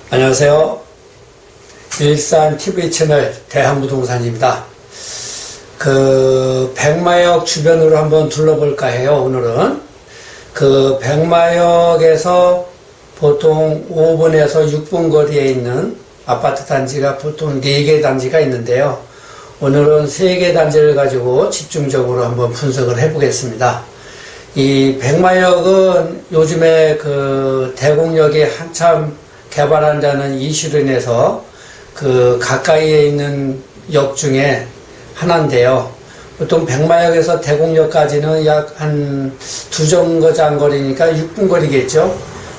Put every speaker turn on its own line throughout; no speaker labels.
안녕하세요. 일산 TV 채널 대한부동산입니다. 백마역 주변으로 한번 둘러볼까 해요. 오늘은 백마역에서 보통 5분에서 6분 거리에 있는 아파트 단지가 보통 4개 단지가 있는데요. 오늘은 3개 단지를 가지고 집중적으로 한번 분석을 해보겠습니다. 이 백마역은 요즘에 대공역이 한참 개발한다는 이슈로 인해서 가까이에 있는 역 중에 하나인데요. 보통 백마역에서 대공역까지는 약 한 2정거장 거리니까 6분 거리겠죠.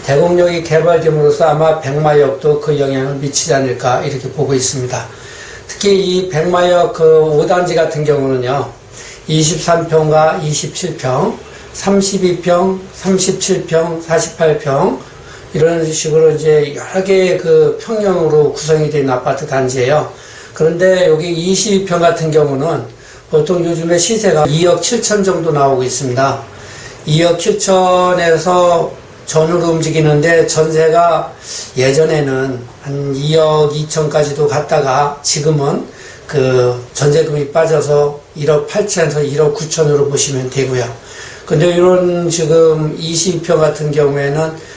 대공역이 개발됨으로써 아마 백마역도 그 영향을 미치지 않을까 이렇게 보고 있습니다. 특히 이 백마역 5단지 같은 경우는요, 23평과 27평, 32평, 37평, 48평, 이런 식으로 이제 여러 개의 평형으로 구성이 된 아파트 단지예요. 그런데 여기 22평 같은 경우는 보통 요즘에 시세가 2억 7천 정도 나오고 있습니다. 2억 7천에서 전으로 움직이는데 전세가 예전에는 한 2억 2천까지도 갔다가 지금은 전세금이 빠져서 1억 8천에서 1억 9천으로 보시면 되고요. 근데 이런 지금 22평 같은 경우에는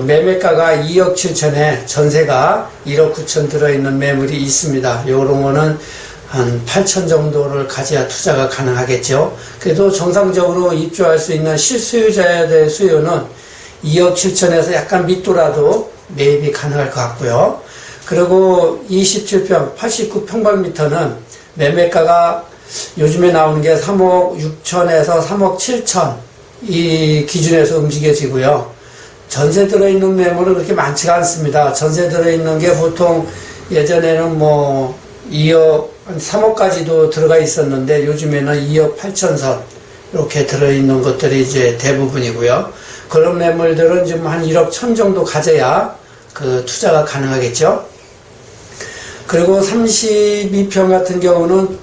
매매가가 2억 7천에 전세가 1억 9천 들어있는 매물이 있습니다. 요런 거는 한 8천 정도를 가져야 투자가 가능하겠죠. 그래도 정상적으로 입주할 수 있는 실수요자에 대한 수요는 2억 7천에서 약간 밑돌아도 매입이 가능할 것 같고요. 그리고 27평, 89평방미터는 매매가가 요즘에 나오는 게 3억 6천에서 3억 7천 이 기준에서 움직여지고요. 전세 들어있는 매물은 그렇게 많지가 않습니다. 전세 들어있는 게 보통 예전에는 2억, 3억까지도 들어가 있었는데 요즘에는 2억 8천선 이렇게 들어있는 것들이 이제 대부분이고요. 그런 매물들은 좀 한 1억 1천 정도 가져야 투자가 가능하겠죠. 그리고 32평 같은 경우는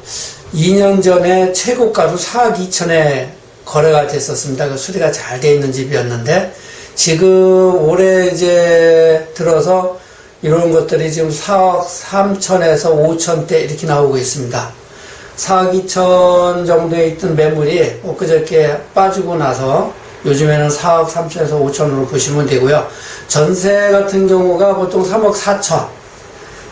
2년 전에 최고가로 4억 2천에 거래가 됐었습니다. 수리가 잘 돼 있는 집이었는데 지금 올해 이제 들어서 이런 것들이 지금 4억 3천에서 5천대 이렇게 나오고 있습니다. 4억 2천 정도에 있던 매물이 엊그저께 빠지고 나서 요즘에는 4억 3천에서 5천으로 보시면 되고요. 전세 같은 경우가 보통 3억 4천.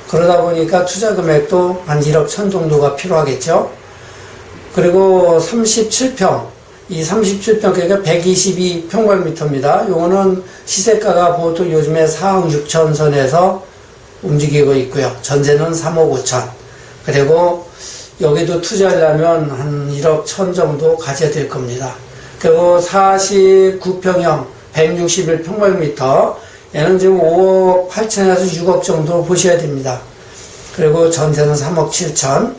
그러다 보니까 투자 금액도 한 1억 천 정도가 필요하겠죠. 그리고 37평. 이 37평, 그러니까 122평방미터입니다. 요거는 시세가가 보통 요즘에 4억 6천 선에서 움직이고 있고요. 전세는 3억 5천. 그리고 여기도 투자하려면 한 1억 천 정도 가져야 될 겁니다. 그리고 49평형 161평방미터, 얘는 지금 5억 8천에서 6억 정도 보셔야 됩니다. 그리고 전세는 3억 7천.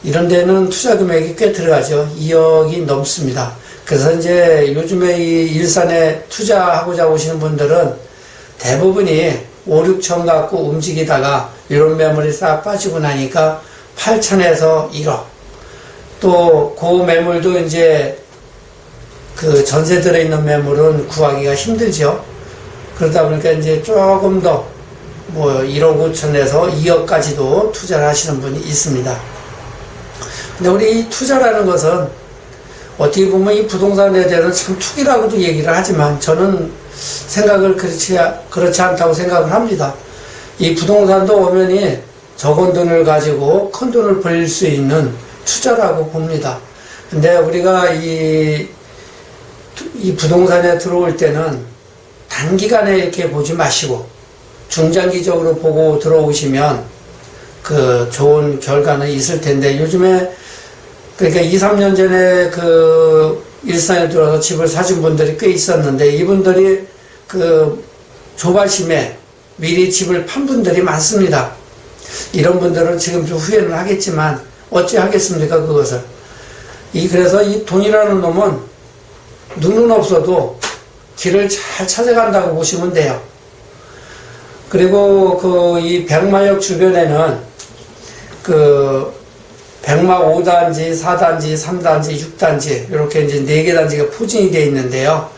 이런 데는 투자 금액이 꽤 들어가죠. 2억이 넘습니다. 그래서 이제 요즘에 이 일산에 투자하고자 오시는 분들은 대부분이 5, 6천 갖고 움직이다가 이런 매물이 싹 빠지고 나니까 8천에서 1억. 또 그 매물도 이제 전세 들어있는 매물은 구하기가 힘들죠. 그러다 보니까 이제 조금 더 1억 5천에서 2억까지도 투자를 하시는 분이 있습니다. 근데 우리 이 투자라는 것은 어떻게 보면 이 부동산에 대해서 참 투기라고도 얘기를 하지만 저는 생각을 그렇지 않다고 생각을 합니다. 이 부동산도 엄연히 적은 돈을 가지고 큰 돈을 벌릴 수 있는 투자라고 봅니다. 근데 우리가 이 부동산에 들어올 때는 단기간에 이렇게 보지 마시고 중장기적으로 보고 들어오시면 좋은 결과는 있을 텐데 요즘에 그러니까 2, 3년 전에 일산에 들어서 집을 사준 분들이 꽤 있었는데 이분들이 조바심에 미리 집을 판 분들이 많습니다. 이런 분들은 지금 좀 후회는 하겠지만 어찌 하겠습니까, 그것을. 그래서 이 돈이라는 놈은 눈은 없어도 길을 잘 찾아간다고 보시면 돼요. 그리고 이 백마역 주변에는 백마 5단지, 4단지, 3단지, 6단지 이렇게 이제 4개 단지가 포진이 되어 있는데요.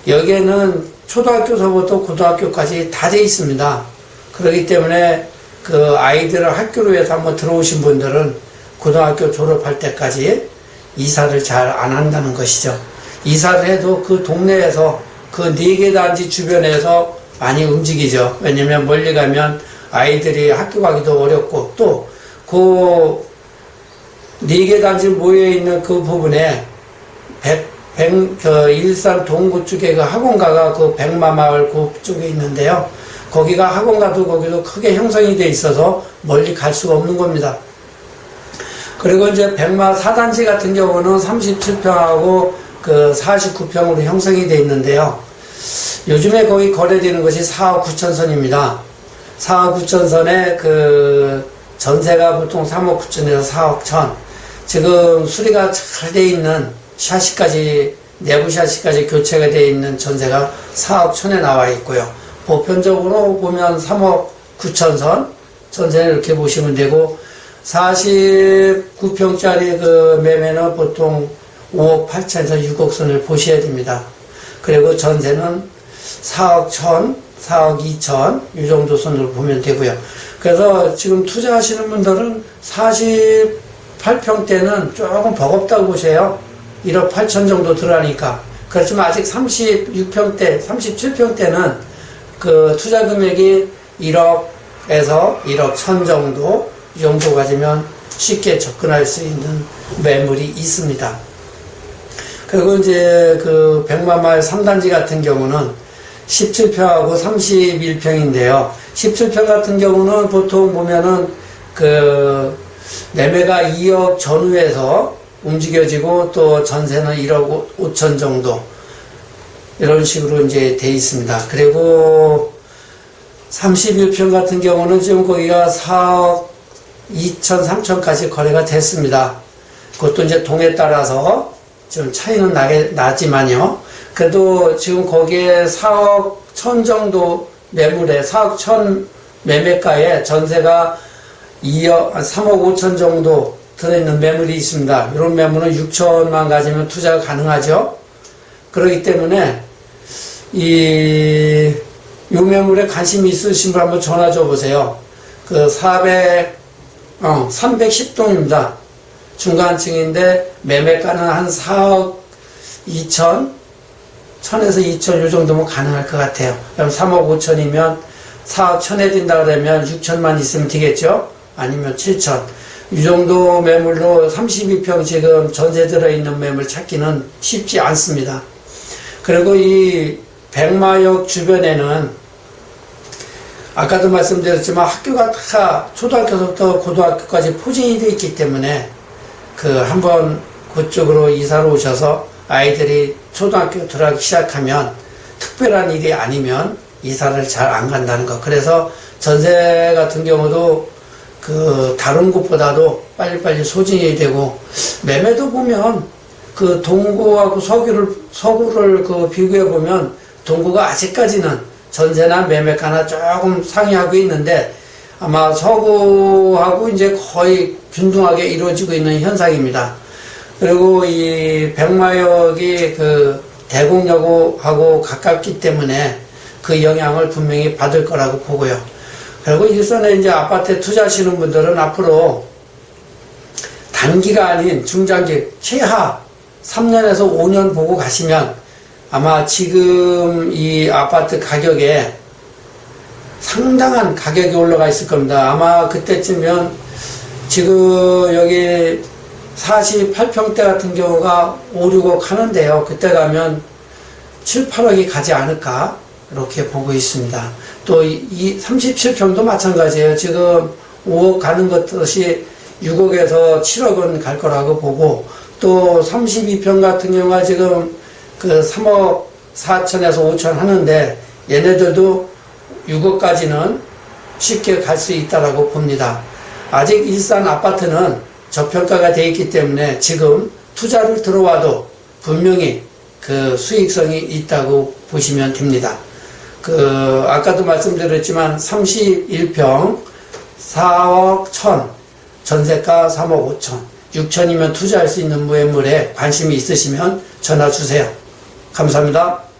여기에는 초등학교서부터 고등학교까지 다 되어 있습니다. 그렇기 때문에 그 아이들을 학교로 해서 한번 들어오신 분들은 고등학교 졸업할 때까지 이사를 잘 안 한다는 것이죠. 이사를 해도 그 동네에서 그 4개 단지 주변에서 많이 움직이죠. 왜냐면 멀리 가면 아이들이 학교 가기도 어렵고 또 그 4개 단지 모여있는 그 부분에 일산 동구 쪽에 그 학원가가 그 백마마을 그 쪽에 있는데요. 거기가 학원가도 거기도 크게 형성이 돼 있어서 멀리 갈 수가 없는 겁니다. 그리고 이제 백마 4단지 같은 경우는 37평하고 그 49평으로 형성이 돼 있는데요. 요즘에 거기 거래되는 것이 4억 9천 선입니다. 4억 9천 선에 그 전세가 보통 3억 9천에서 4억 1천. 지금 수리가 잘 돼 있는 샤시까지, 내부 샤시까지 교체가 되어 있는 전세가 4억 1천에 나와 있고요. 보편적으로 보면 3억 9천 선 전세를 이렇게 보시면 되고 49평짜리 그 매매는 보통 5억 8천에서 6억 선을 보셔야 됩니다. 그리고 전세는 4억 1천, 4억 2천 이 정도 선으로 보면 되고요. 그래서 지금 투자하시는 분들은 48평대는 조금 버겁다고 보세요. 1억 8천 정도 들어가니까. 그렇지만 아직 36평대, 37평대는 그 투자 금액이 1억에서 1억 1천 정도, 이 정도 가지면 쉽게 접근할 수 있는 매물이 있습니다. 그리고 이제 그 백마마을 3단지 같은 경우는 17평하고 31평인데요. 17평 같은 경우는 보통 보면은 그 매매가 2억 전후에서 움직여지고 또 전세는 1억 5천 정도 이런 식으로 이제 돼 있습니다. 그리고 31평 같은 경우는 지금 거기가 4억 2천, 3천까지 거래가 됐습니다. 그것도 이제 동에 따라서 좀 차이는 나지만요. 그래도 지금 거기에 4억 1천 정도 매물에 4억 1천 매매가에 전세가 3억 5천 정도 들어있는 매물이 있습니다. 이런 매물은 6천만 가지면 투자가 가능하죠. 그렇기 때문에 이 매물에 관심이 있으신 분 한번 전화 줘 보세요. 그 310동입니다. 중간층인데 매매가는 한 4억 2천, 1000에서 2천 이 정도면 가능할 것 같아요. 그럼 3억 5천이면 4억 1천에 든다 그러면 6천만 있으면 되겠죠? 아니면 7천. 이 정도 매물로 32평 지금 전세 들어있는 매물 찾기는 쉽지 않습니다. 그리고 이 백마역 주변에는 아까도 말씀드렸지만 학교가 다 초등학교부터 고등학교까지 포진이 되어 있기 때문에 한번 그쪽으로 이사를 오셔서 아이들이 초등학교 들어가기 시작하면 특별한 일이 아니면 이사를 잘 안 간다는 거. 그래서 전세 같은 경우도 다른 곳보다도 빨리빨리 소진이 되고, 매매도 보면 동구하고 서구를 비교해 보면 동구가 아직까지는 전세나 매매가나 조금 상회하고 있는데 아마 서구하고 이제 거의 균등하게 이루어지고 있는 현상입니다. 그리고 이 백마역이 대곡역하고 가깝기 때문에 그 영향을 분명히 받을 거라고 보고요. 그리고 일선에 이제 아파트에 투자하시는 분들은 앞으로 단기가 아닌 중장기, 최하 3년에서 5년 보고 가시면 아마 지금 이 아파트 가격에 상당한 가격이 올라가 있을 겁니다. 아마 그때쯤이면 지금 여기 48평대 같은 경우가 5, 6억 하는데요. 그때 가면 7, 8억이 가지 않을까 이렇게 보고 있습니다. 또 이 37평도 마찬가지예요. 지금 5억 가는 것이 6억에서 7억은 갈 거라고 보고, 또 32평 같은 경우가 지금 3억 4천에서 5천 하는데 얘네들도 6억까지는 쉽게 갈 수 있다라고 봅니다. 아직 일산 아파트는 저평가가 되어 있기 때문에 지금 투자를 들어와도 분명히 수익성이 있다고 보시면 됩니다. 아까도 말씀드렸지만 31평 4억 1천, 전세가 3억 5천. 6천이면 투자할 수 있는 매물에 관심이 있으시면 전화 주세요. 감사합니다.